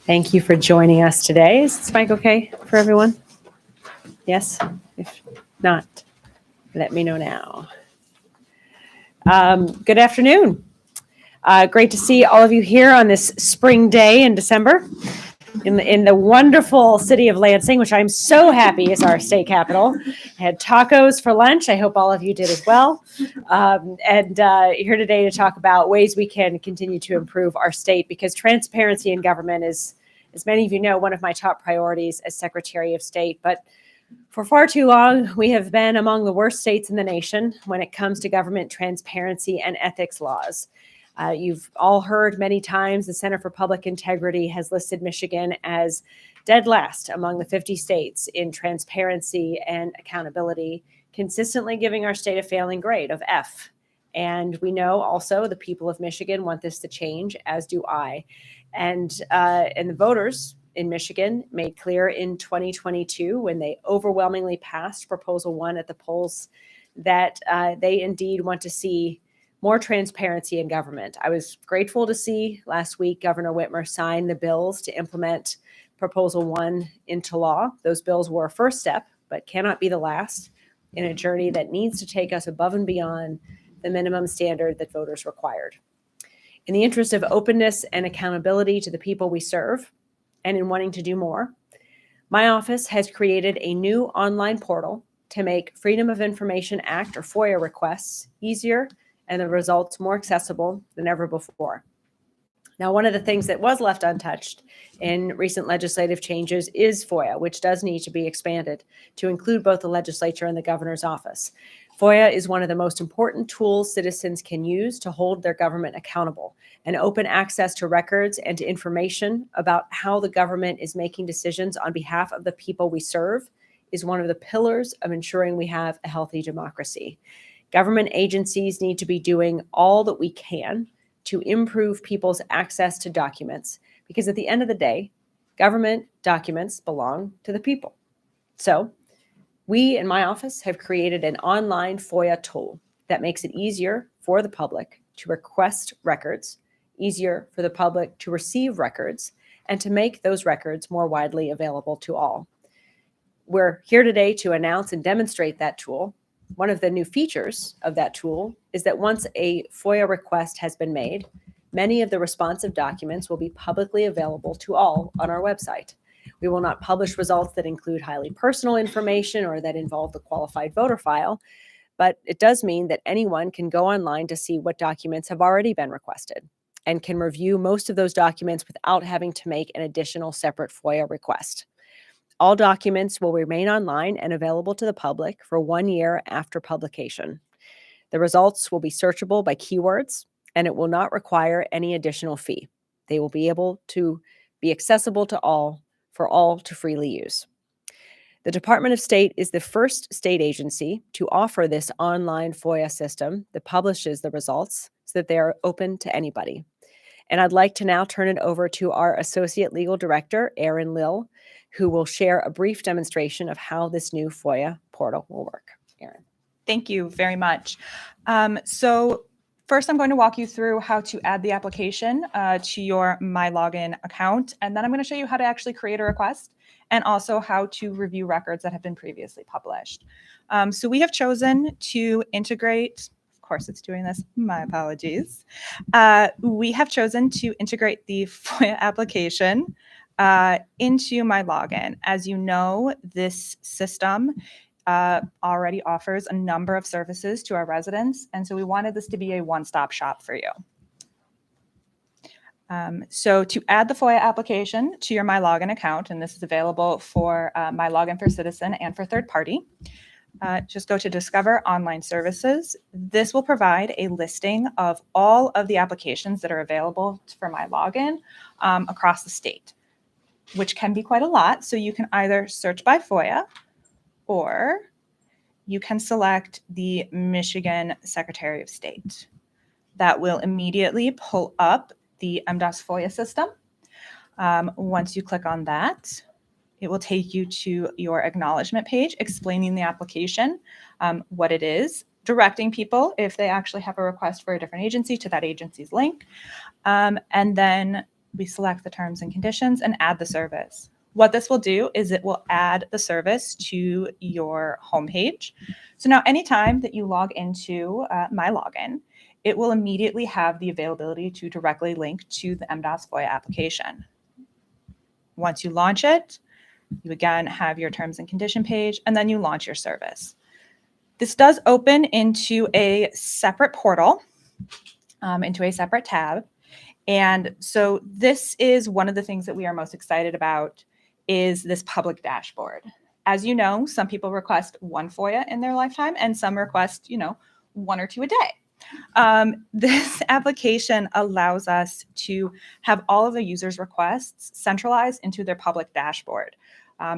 Thank you for joining us today. Is this mic okay for everyone? Yes? If not, let me know now. Good afternoon. Great to see all of you here on this spring day in December in the wonderful city of Lansing, which I'm so happy is our state capital. I had tacos for lunch. I hope all of you did as well. And here today to talk about ways we can continue to improve our state, because transparency in government is, as many of you know, one of my top priorities as Secretary of State. But for far too long, we have been among the worst states in the nation when it comes to government transparency and ethics laws. You've all heard many times the Center for Public Integrity has listed Michigan as dead last among the 50 states in transparency and accountability, consistently giving our state a failing grade of F. And we know also the people of Michigan want this to change, as do I. And the voters in Michigan made clear in 2022, when they overwhelmingly passed Proposal 1 at the polls, that they indeed want to see more transparency in government. I was grateful to see last week Governor Whitmer sign the bills to implement Proposal 1 into law. Those bills were a first step, but cannot be the last in a journey that needs to take us above and beyond the minimum standard that voters required. In the interest of openness and accountability to the people we serve, and in wanting to do more, my office has created a new online portal to make Freedom of Information Act or FOIA requests easier and the results more accessible than ever before. Now, one of the things that was left untouched in recent legislative changes is FOIA, which does need to be expanded to include both the legislature and the governor's office. FOIA is one of the most important tools citizens can use to hold their government accountable, and open access to records and to information about how the government is making decisions on behalf of the people we serve is one of the pillars of ensuring we have a healthy democracy. Government agencies need to be doing all that we can to improve people's access to documents, because at the end of the day, government documents belong to the people. So we in my office have created an online FOIA tool that makes it easier for the public to request records, easier for the public to receive records, and to make those records more widely available to all. We're here today to announce and demonstrate that tool. One of the new features of that tool is that once a FOIA request has been made, many of the responsive documents will be publicly available to all on our website. We will not publish results that include highly personal information or that involve the qualified voter file, but it does mean that anyone can go online to see what documents have already been requested and can review most of those documents without having to make an additional separate FOIA request. All documents will remain online and available to the public for 1 year after publication. The results will be searchable by keywords, and it will not require any additional fee. They will be able to be accessible to all, for all to freely use. The Department of State is the first state agency to offer this online FOIA system that publishes the results so that they are open to anybody. And I'd like to now turn it over to our Associate Legal Director, Erin Lill, who will share a brief demonstration of how this new FOIA portal will work. Erin. Thank you very much. So first, I'm going to walk you through how to add the application to your MyLogin account, and then I'm going to show you how to actually create a request and also how to review records that have been previously published. So we have chosen to integrate, of course it's doing this, my apologies. We have chosen to integrate the FOIA application into MyLogin. As you know, this system already offers a number of services to our residents, and so we wanted this to be a one-stop shop for you. So to add the FOIA application to your MyLogin account, and this is available for MyLogin for Citizen and for third party, just go to Discover Online Services. This will provide a listing of all of the applications that are available for MyLogin across the state, which can be quite a lot. So you can either search by FOIA, or you can select the Michigan Secretary of State. That will immediately pull up the MDOS FOIA system. Once you click on that, it will take you to your acknowledgement page explaining the application, what it is, directing people, if they actually have a request for a different agency, to that agency's link. And then we select the terms and conditions and add the service. What this will do is it will add the service to your homepage. So now anytime that you log into My Login, it will immediately have the availability to directly link to the MDOS FOIA application. Once you launch it, you again have your terms and condition page, and then you launch your service. This does open into a separate portal, into a separate tab. And so this is one of the things that we are most excited about is this public dashboard. As you know, some people request one FOIA in their lifetime and some request, one or two a day. This application allows us to have all of the users' requests centralized into their public dashboard.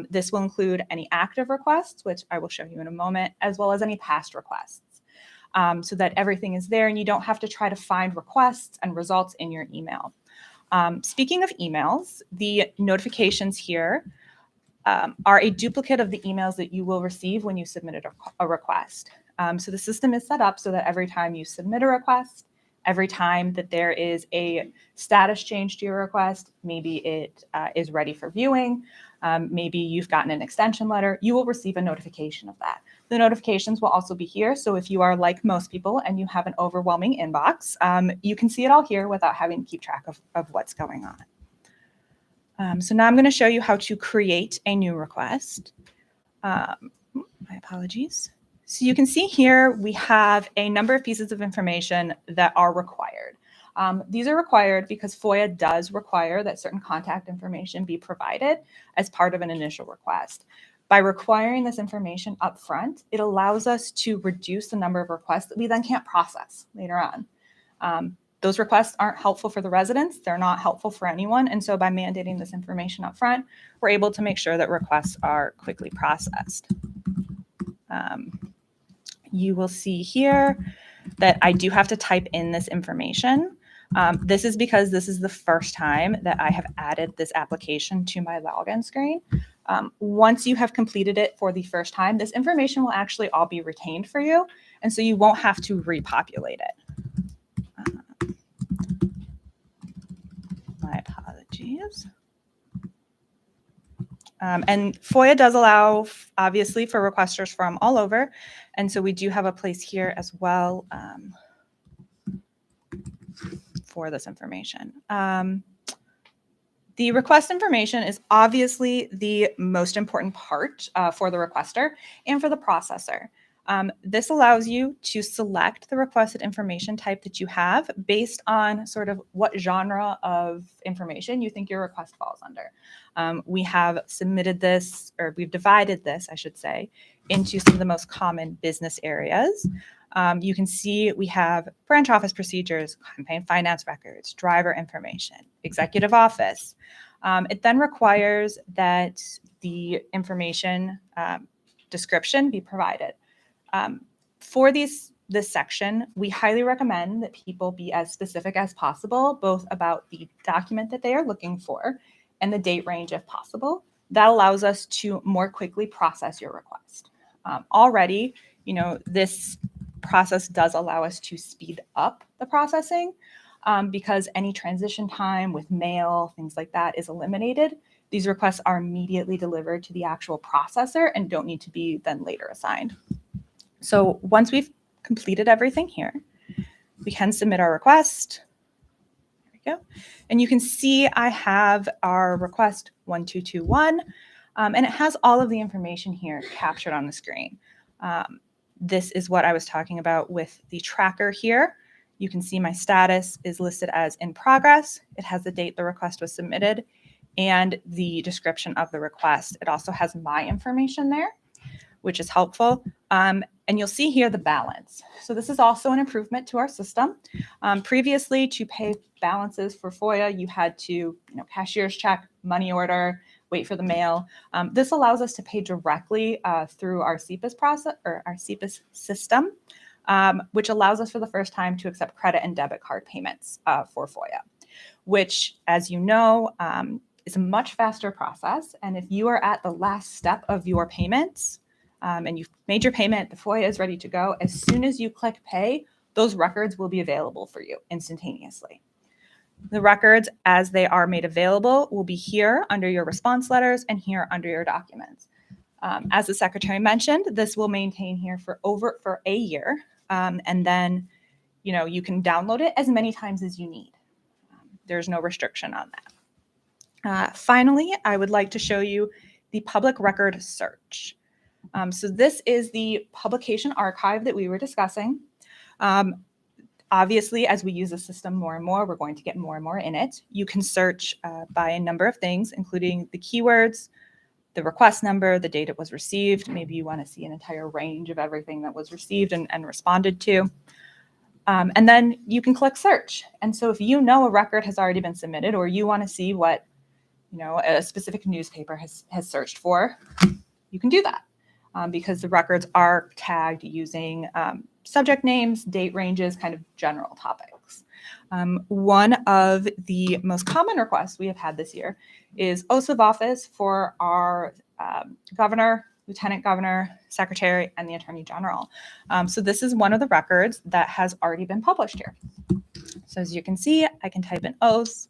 This will include any active requests, which I will show you in a moment, as well as any past requests. So that everything is there and you don't have to try to find requests and results in your email. Speaking of emails, the notifications here are a duplicate of the emails that you will receive when you submitted a request. So the system is set up so that every time you submit a request, every time that there is a status change to your request, maybe it is ready for viewing, maybe you've gotten an extension letter, you will receive a notification of that. The notifications will also be here. So if you are like most people and you have an overwhelming inbox, you can see it all here without having to keep track of what's going on. So now I'm going to show you how to create a new request. My apologies. So you can see here we have a number of pieces of information that are required. These are required because FOIA does require that certain contact information be provided as part of an initial request. By requiring this information up front, it allows us to reduce the number of requests that we then can't process later on. Those requests aren't helpful for the residents. They're not helpful for anyone. And so by mandating this information up front, we're able to make sure that requests are quickly processed. You will see here that I do have to type in this information. This is because this is the first time that I have added this application to my login screen. Once you have completed it for the first time, this information will actually all be retained for you, and so you won't have to repopulate it. My apologies. And FOIA does allow, obviously, for requesters from all over, and so we do have a place here as well for this information. The request information is obviously the most important part for the requester and for the processor. This allows you to select the requested information type that you have based on sort of what genre of information you think your request falls under. We have submitted this, or we've divided this, I should say, into some of the most common business areas. You can see we have branch office procedures, campaign finance records, driver information, executive office. It then requires that the information description be provided. For this section, we highly recommend that people be as specific as possible, both about the document that they are looking for and the date range if possible. That allows us to more quickly process your request. Already, this process does allow us to speed up the processing because any transition time with mail, things like that is eliminated. These requests are immediately delivered to the actual processor and don't need to be then later assigned. So once we've completed everything here, we can submit our request. There we go. And you can see I have our request 1221, and it has all of the information here captured on the screen. This is what I was talking about with the tracker here. You can see my status is listed as in progress. It has the date the request was submitted and the description of the request. It also has my information there, which is helpful. And you'll see here the balance. So this is also an improvement to our system. Previously, to pay balances for FOIA, you had to, cashier's check, money order, wait for the mail. This allows us to pay directly through our CPAS process or our CPAS system, which allows us for the first time to accept credit and debit card payments for FOIA, which, as you know, is a much faster process. And if you are at the last step of your payments, and you've made your payment, the FOIA is ready to go. As soon as you click pay, those records will be available for you instantaneously. The records, as they are made available, will be here under your response letters and here under your documents. As the secretary mentioned, this will maintain here for a year, and then you can download it as many times as you need. There's no restriction on that. Finally, I would like to show you the public record search. So this is the publication archive that we were discussing. Obviously, as we use the system more and more, we're going to get more and more in it. You can search by a number of things, including the keywords, the request number, the date it was received. Maybe you want to see an entire range of everything that was received and responded to. And then you can click search. And so if you know a record has already been submitted, or you want to see what a specific newspaper has searched for, you can do that because the records are tagged using subject names, date ranges, kind of general topics. One of the most common requests we have had this year is oaths of office for our governor, lieutenant governor, secretary, and the attorney general. So this is one of the records that has already been published here. So as you can see, I can type in oaths,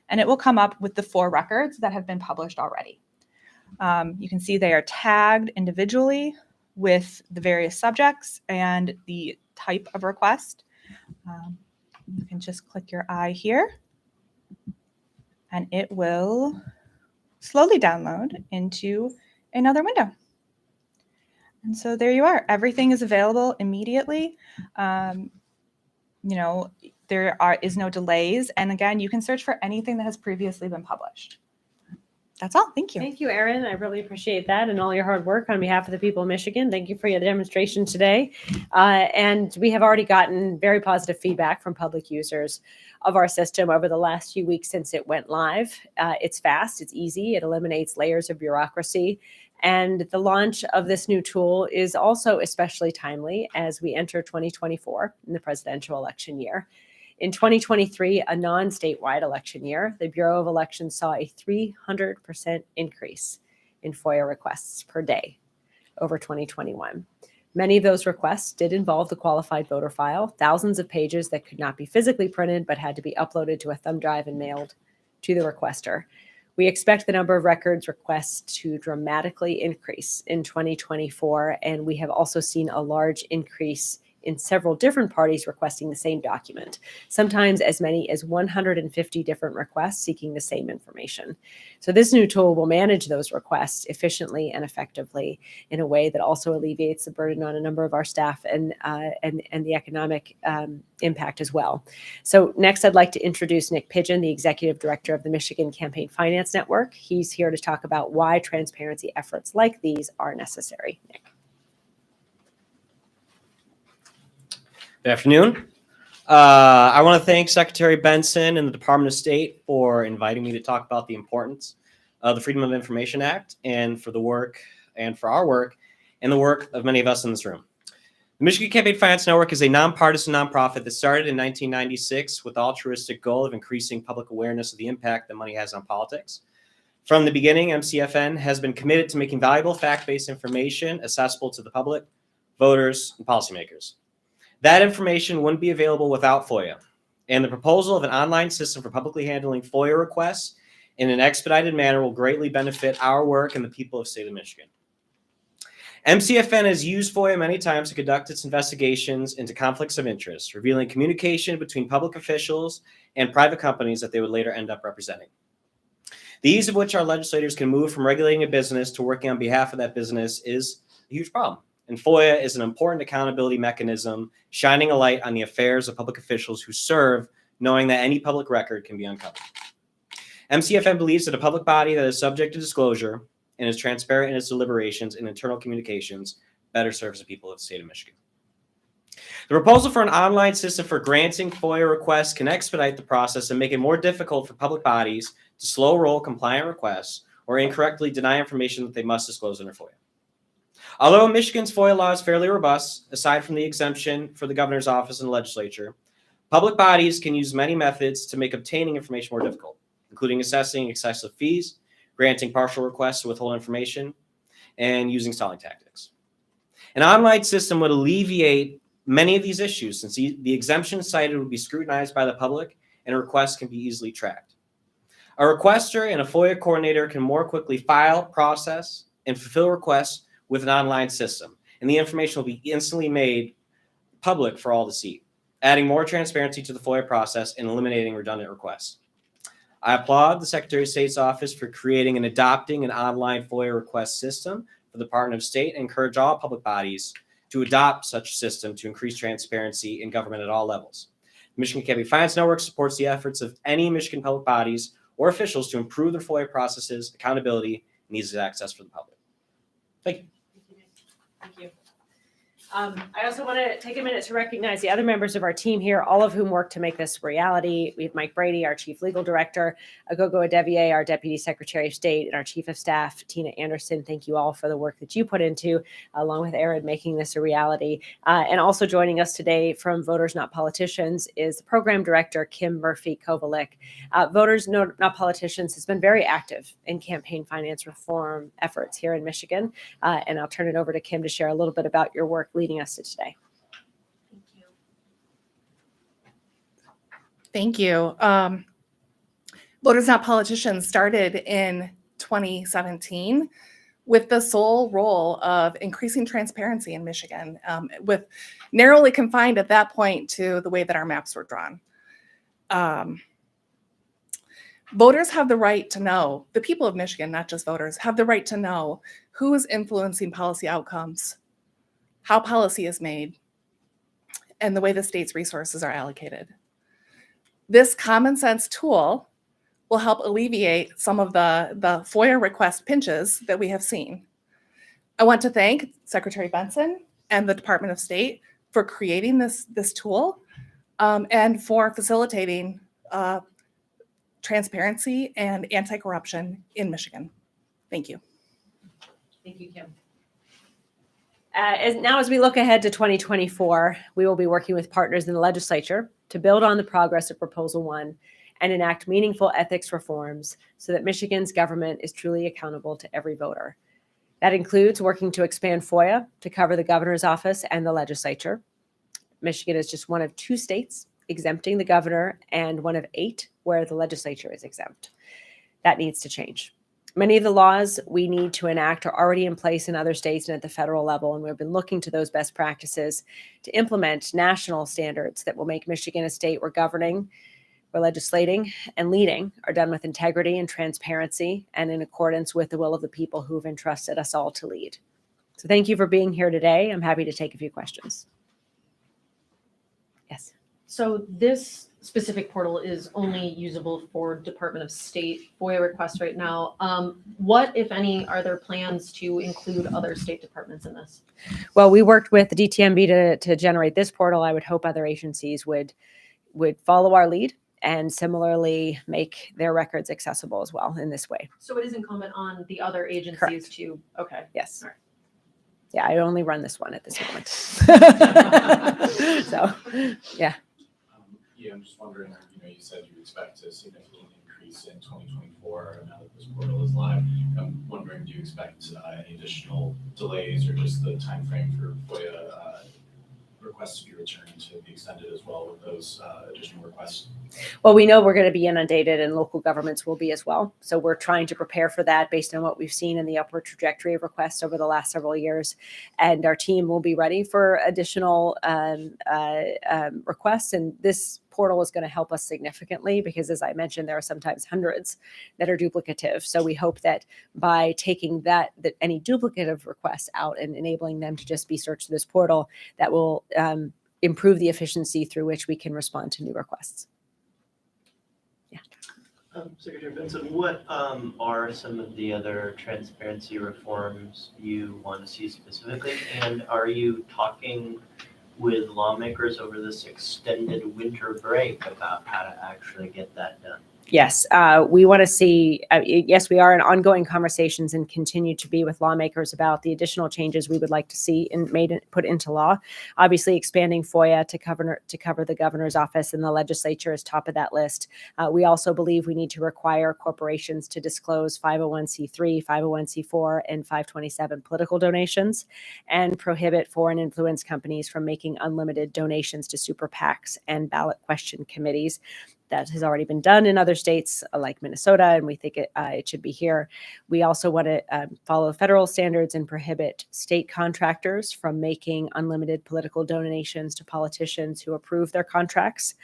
and it will come up with the 4 records that have been published already. You can see they are tagged individually with the various subjects and the type of request. You can just click your eye here, and it will slowly download into another window. And so there you are. Everything is available immediately. There is no delays. And again, you can search for anything that has previously been published. That's all. Thank you. Thank you, Erin. I really appreciate that and all your hard work on behalf of the people of Michigan. Thank you for your demonstration today. And we have already gotten very positive feedback from public users of our system over the last few weeks since it went live. It's fast, it's easy, it eliminates layers of bureaucracy. And the launch of this new tool is also especially timely as we enter 2024 in the presidential election year. In 2023, a non-statewide election year, the Bureau of Elections saw a 300% increase in FOIA requests per day over 2021. Many of those requests did involve the qualified voter file, thousands of pages that could not be physically printed but had to be uploaded to a thumb drive and mailed to the requester. We expect the number of records requests to dramatically increase in 2024, and we have also seen a large increase in several different parties requesting the same document, sometimes as many as 150 different requests seeking the same information. So this new tool will manage those requests efficiently and effectively in a way that also alleviates the burden on a number of our staff and the economic impact as well. So next, I'd like to introduce Nick Pidgeon, the Executive Director of the Michigan Campaign Finance Network. He's here to talk about why transparency efforts like these are necessary. Nick. Good afternoon. I want to thank Secretary Benson and the Department of State for inviting me to talk about the importance of the Freedom of Information Act and for our work and the work of many of us in this room. The Michigan Campaign Finance Network is a nonpartisan nonprofit that started in 1996 with the altruistic goal of increasing public awareness of the impact that money has on politics. From the beginning, MCFN has been committed to making valuable fact-based information accessible to the public, voters, and policymakers. That information wouldn't be available without FOIA, and the proposal of an online system for publicly handling FOIA requests in an expedited manner will greatly benefit our work and the people of the state of Michigan. MCFN has used FOIA many times to conduct its investigations into conflicts of interest, revealing communication between public officials and private companies that they would later end up representing. The ease of which our legislators can move from regulating a business to working on behalf of that business is a huge problem. And FOIA is an important accountability mechanism, shining a light on the affairs of public officials who serve, knowing that any public record can be uncovered. MCFN believes that a public body that is subject to disclosure and is transparent in its deliberations and internal communications better serves the people of the state of Michigan. The proposal for an online system for granting FOIA requests can expedite the process and make it more difficult for public bodies to slow roll compliant requests or incorrectly deny information that they must disclose under FOIA. Although Michigan's FOIA law is fairly robust, aside from the exemption for the governor's office and the legislature, public bodies can use many methods to make obtaining information more difficult, including assessing excessive fees, granting partial requests to withhold information, and using stalling tactics. An online system would alleviate many of these issues since the exemptions cited would be scrutinized by the public and requests can be easily tracked. A requester and a FOIA coordinator can more quickly file, process, and fulfill requests with an online system, and the information will be instantly made public for all to see, adding more transparency to the FOIA process and eliminating redundant requests. I applaud the Secretary of State's office for creating and adopting an online FOIA request system for the Department of State and encourage all public bodies to adopt such a system to increase transparency in government at all levels. The Michigan Campaign Finance Network supports the efforts of any Michigan public bodies or officials to improve their FOIA processes, accountability, and easy access for the public. Thank you. Thank you. I also want to take a minute to recognize the other members of our team here, all of whom worked to make this a reality. We have Mike Brady, our Chief Legal Director, Agogo Adeviye, our Deputy Secretary of State, and our Chief of Staff, Tina Anderson. Thank you all for the work that you put into, along with Aaron, making this a reality. And also joining us today from Voters Not Politicians is the Program Director, Kim Murphy-Kovalik. Voters Not Politicians has been very active in campaign finance reform efforts here in Michigan. And I'll turn it over to Kim to share a little bit about your work leading us to today. Thank you. Voters Not Politicians started in 2017 with the sole role of increasing transparency in Michigan, with narrowly confined at that point to the way that our maps were drawn. Voters have the right to know, the people of Michigan, not just voters, have the right to know who is influencing policy outcomes, how policy is made, and the way the state's resources are allocated. This common sense tool will help alleviate some of the FOIA request pinches that we have seen. I want to thank Secretary Benson and the Department of State for creating this tool and for facilitating transparency and anti-corruption in Michigan. Thank you. Thank you, Kim. As we look ahead to 2024, we will be working with partners in the legislature to build on the progress of Proposal 1 and enact meaningful ethics reforms so that Michigan's government is truly accountable to every voter. That includes working to expand FOIA to cover the governor's office and the legislature. Michigan is just one of 2 states exempting the governor and one of 8 where the legislature is exempt. That needs to change. Many of the laws we need to enact are already in place in other states and at the federal level, and we've been looking to those best practices to implement national standards that will make Michigan a state where governing, where legislating, and leading are done with integrity and transparency and in accordance with the will of the people who've entrusted us all to lead. So thank you for being here today. I'm happy to take a few questions. Yes. So this specific portal is only usable for Department of State FOIA requests right now. What, if any, are there plans to include other state departments in this? Well, we worked with the DTMB to generate this portal. I would hope other agencies would follow our lead and similarly make their records accessible as well in this way. So it is incumbent on the other agencies Correct. to, okay. Yes. All right. Yeah, I only run this one at this moment. So, yeah. Yeah, I'm just wondering, you said you expect a significant increase in 2024 now that this portal is live. I'm wondering, do you expect any additional delays or just the time frame for FOIA requests to be returned to be extended as well with those additional requests? Well, we know we're going to be inundated and local governments will be as well. So we're trying to prepare for that based on what we've seen in the upward trajectory of requests over the last several years. And our team will be ready for additional requests. And this portal is going to help us significantly because, as I mentioned, there are sometimes hundreds that are duplicative. So we hope that by taking that any duplicative requests out and enabling them to just be searched through this portal, that will improve the efficiency through which we can respond to new requests. Secretary Benson, what are some of the other transparency reforms you want to see specifically? And are you talking with lawmakers over this extended winter break about how to actually get that done? Yes, we want to see, yes, we are in ongoing conversations and continue to be with lawmakers about the additional changes we would like to see put into law. Obviously, expanding FOIA to cover the governor's office and the legislature is top of that list. We also believe we need to require corporations to disclose 501c3, 501c4, and 527 political donations and prohibit foreign influence companies from making unlimited donations to super PACs and ballot question committees. that has already been done in other states like Minnesota, and we think it should be here. We also want to follow federal standards and prohibit state contractors from making unlimited political donations to politicians who approve their contracts.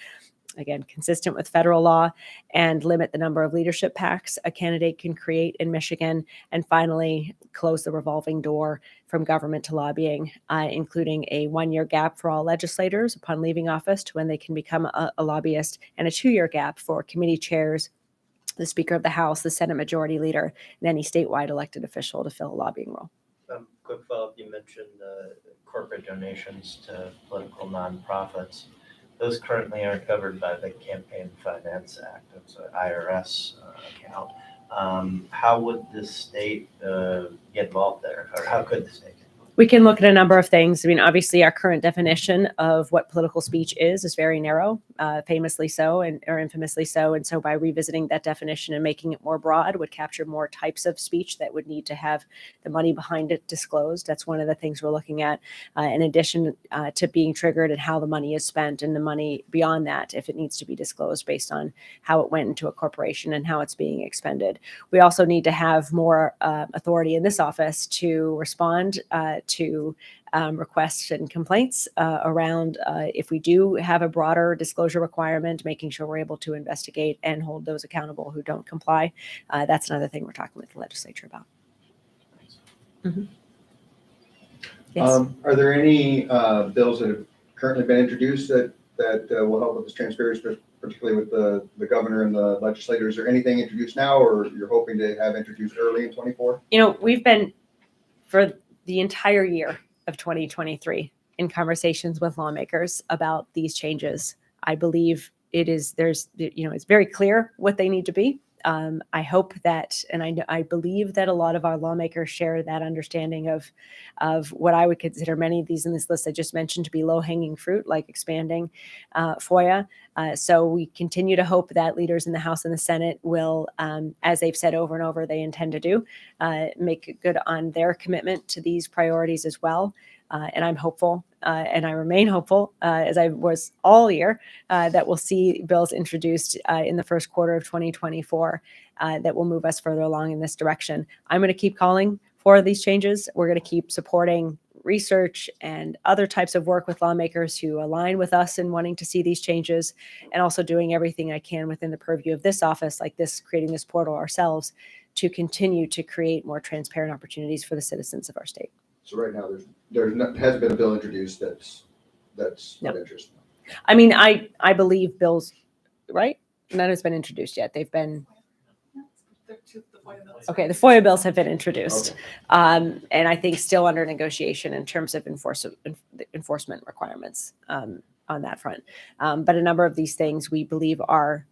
Again, consistent with federal law, and limit the number of leadership PACs a candidate can create in Michigan. And finally, close the revolving door from government to lobbying, including a 1-year gap for all legislators upon leaving office to when they can become a lobbyist, and a 2-year gap for committee chairs, the Speaker of the House, the Senate Majority Leader, and any statewide elected official to fill a lobbying role. Quick follow-up, you mentioned corporate donations to political nonprofits. Those currently aren't covered by the Campaign Finance Act. It's an IRS account. How would the state get involved there? Or how could the state get involved? We can look at a number of things. I mean, obviously, our current definition of what political speech is very narrow, famously so, or infamously so. And so by revisiting that definition and making it more broad would capture more types of speech that would need to have the money behind it disclosed. That's one of the things we're looking at, in addition to being triggered and how the money is spent, and the money beyond that, if it needs to be disclosed based on how it went into a corporation and how it's being expended. We also need to have more authority in this office to respond to requests and complaints around if we do have a broader disclosure requirement, making sure we're able to investigate and hold those accountable who don't comply. That's another thing we're talking with the legislature about. Mm-hmm. Yes. Are there any bills that have currently been introduced that will help with this transparency, particularly with the governor and the legislators? Is there anything introduced now, or you're hoping to have introduced early in 24? We've been, for the entire year of 2023, in conversations with lawmakers about these changes. I believe it's very clear what they need to be. I hope that, and I believe that a lot of our lawmakers share that understanding of what I would consider many of these in this list I just mentioned to be low-hanging fruit, like expanding FOIA. So we continue to hope that leaders in the House and the Senate will, as they've said over and over they intend to do, make good on their commitment to these priorities as well. And I'm hopeful, and I remain hopeful, as I was all year, that we'll see bills introduced in the first quarter of 2024 that will move us further along in this direction. I'm going to keep calling for these changes. We're going to keep supporting research and other types of work with lawmakers who align with us in wanting to see these changes, and also doing everything I can within the purview of this office, like this, creating this portal ourselves, to continue to create more transparent opportunities for the citizens of our state. So right now, there hasn't been a bill introduced that's No. of interest. I mean, I believe bills, right? None has been introduced yet. They've been, okay, the FOIA bills have been introduced. Okay. And I think still under negotiation in terms of enforcement requirements on that front. But a number of these things we believe are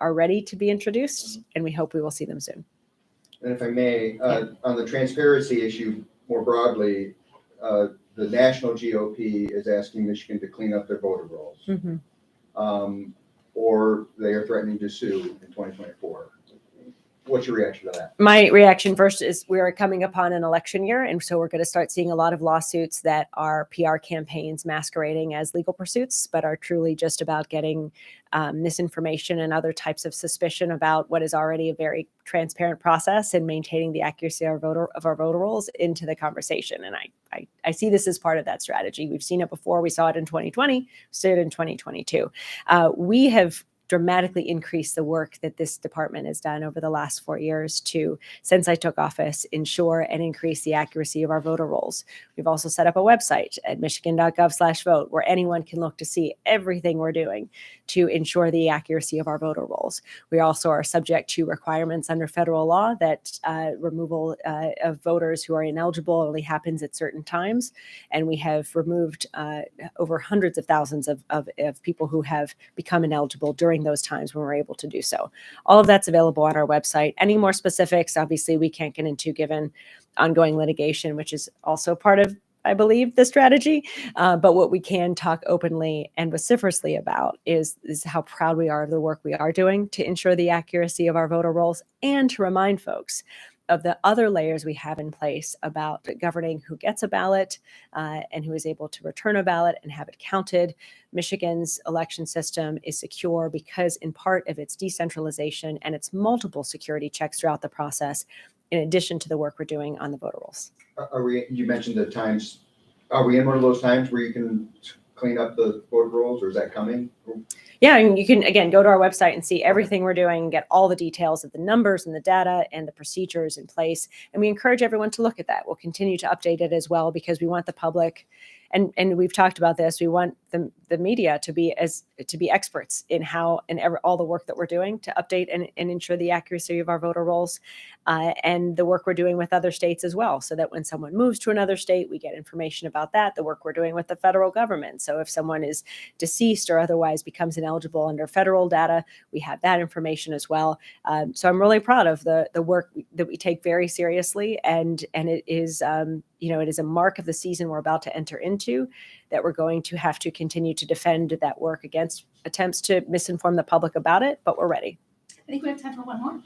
ready to be introduced, and we hope we will see them soon. And if I may, on the transparency issue more broadly, the national GOP is asking Michigan to clean up their voter rolls, or they are threatening to sue in 2024. What's your reaction to that? My reaction first is we are coming upon an election year, and so we're going to start seeing a lot of lawsuits that are PR campaigns masquerading as legal pursuits, but are truly just about getting misinformation and other types of suspicion about what is already a very transparent process, and maintaining the accuracy of our voter rolls into the conversation. And I see this as part of that strategy. We've seen it before. We saw it in 2020, we saw it in 2022. We have dramatically increase the work that this department has done over the last 4 years to, since I took office, ensure and increase the accuracy of our voter rolls. We've also set up a website at michigan.gov/vote where anyone can look to see everything we're doing to ensure the accuracy of our voter rolls. We also are subject to requirements under federal law that removal of voters who are ineligible only happens at certain times. And we have removed over hundreds of thousands of people who have become ineligible during those times when we're able to do so. All of that's available on our website. Any more specifics, obviously, we can't get into given ongoing litigation, which is also part of, I believe, the strategy. But what we can talk openly and vociferously about is how proud we are of the work we are doing to ensure the accuracy of our voter rolls, and to remind folks of the other layers we have in place about governing who gets a ballot and who is able to return a ballot and have it counted. Michigan's election system is secure because in part of its decentralization and its multiple security checks throughout the process, in addition to the work we're doing on the voter rolls. You mentioned the times, are we in one of those times where you can clean up the voter rolls, or is that coming? Yeah, and you can, again, go to our website and see everything we're doing, get all the details of the numbers and the data and the procedures in place. And we encourage everyone to look at that. We'll continue to update it as well because we want the public, and we've talked about this, we want the media to be experts in how and all the work that we're doing to update and ensure the accuracy of our voter rolls and the work we're doing with other states as well, so that when someone moves to another state, we get information about that, the work we're doing with the federal government. So if someone is deceased or otherwise becomes ineligible under federal data, we have that information as well. So I'm really proud of the work that we take very seriously, and it is it is a mark of the season we're about to enter into, that we're going to have to continue to defend that work against attempts to misinform the public about it, but we're ready. I think we have time for one more.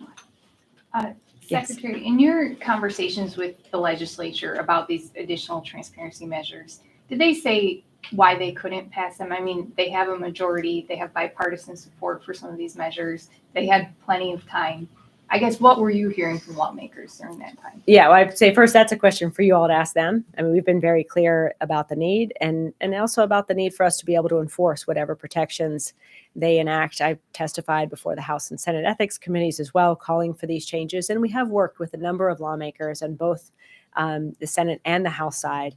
Yes. Secretary, in your conversations with the legislature about these additional transparency measures, did they say why they couldn't pass them? I mean, they have a majority, they have bipartisan support for some of these measures. They had plenty of time. I guess, what were you hearing from lawmakers during that time? Yeah, well, I'd say first, that's a question for you all to ask them. I mean, we've been very clear about the need and also about the need for us to be able to enforce whatever protections they enact. I've testified before the House and Senate ethics committees as well, calling for these changes. And we have worked with a number of lawmakers on both the Senate and the House side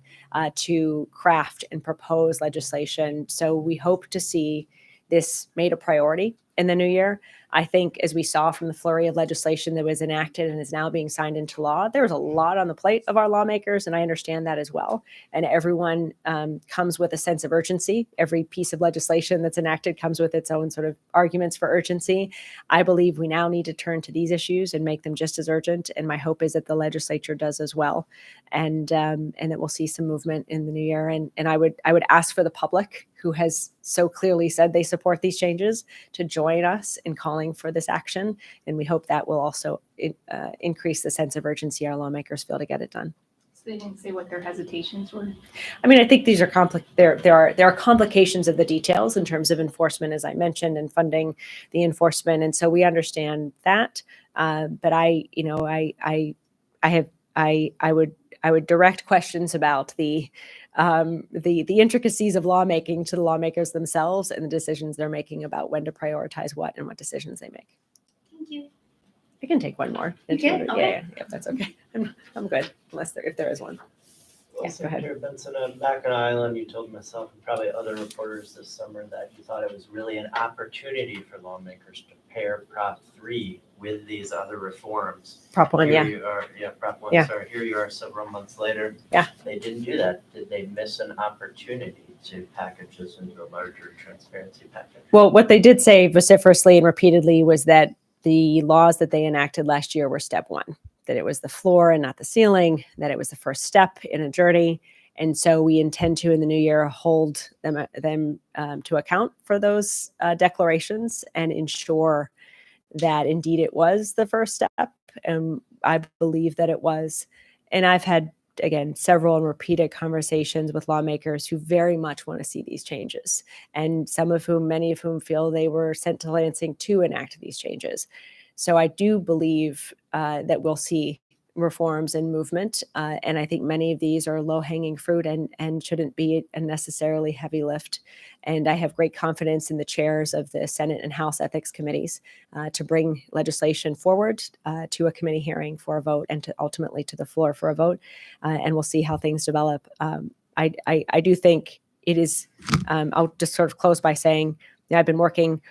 to craft and propose legislation. So we hope to see this made a priority in the new year. I think, as we saw from the flurry of legislation that was enacted and is now being signed into law, there's a lot on the plate of our lawmakers, and I understand that as well. And everyone comes with a sense of urgency. Every piece of legislation that's enacted comes with its own sort of arguments for urgency. I believe we now need to turn to these issues and make them just as urgent, and my hope is that the legislature does as well, and that we'll see some movement in the new year. And I would ask for the public, who has so clearly said they support these changes, to join us in calling for this action. And we hope that will also increase the sense of urgency our lawmakers feel to get it done. So they didn't say what their hesitations were? I mean, I think these are there are complications of the details in terms of enforcement, as I mentioned, and funding the enforcement. And so we understand that. But I would direct questions about the intricacies of lawmaking to the lawmakers themselves and the decisions they're making about when to prioritize what and what decisions they make. Thank you. I can take one more. You can? Okay. Yeah, that's okay. I'm good, if there is one. Well, Yeah, go ahead. Secretary Benson, back on Island, you told myself and probably other reporters this summer that you thought it was really an opportunity for lawmakers to pair Prop 3 with these other reforms. Prop 1, yeah. Here you are, Prop 1, Yeah. sorry, here you are several months later. Yeah. They didn't do that. Did they miss an opportunity to package this into a larger transparency package? Well, what they did say vociferously and repeatedly was that the laws that they enacted last year were step one, that it was the floor and not the ceiling, that it was the first step in a journey. And so we intend to, in the new year, hold them to account for those declarations and ensure that indeed it was the first step. And I believe that it was. And I've had, again, several and repeated conversations with lawmakers who very much want to see these changes, and many of whom feel they were sent to Lansing to enact these changes. So I do believe that we'll see reforms and movement, and I think many of these are low-hanging fruit and shouldn't be a necessarily heavy lift. And I have great confidence in the chairs of the Senate and House ethics committees to bring legislation forward to a committee hearing for a vote and ultimately to the floor for a vote. And we'll see how things develop. I do think it is, I'll just sort of close by saying, I've been working,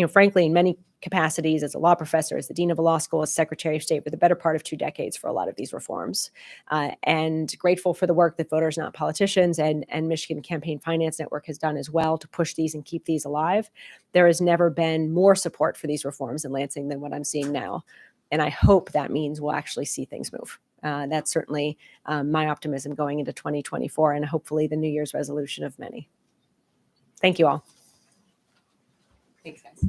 frankly, in many capacities as a law professor, as the dean of a law school, as secretary of state for the better part of 2 decades for a lot of these reforms, and grateful for the work that Voters Not Politicians and Michigan Campaign Finance Network has done as well to push these and keep these alive. There has never been more support for these reforms in Lansing than what I'm seeing now. And I hope that means we'll actually see things move. That's certainly my optimism going into 2024 and hopefully the New Year's resolution of many. Thank you all. Thanks, guys.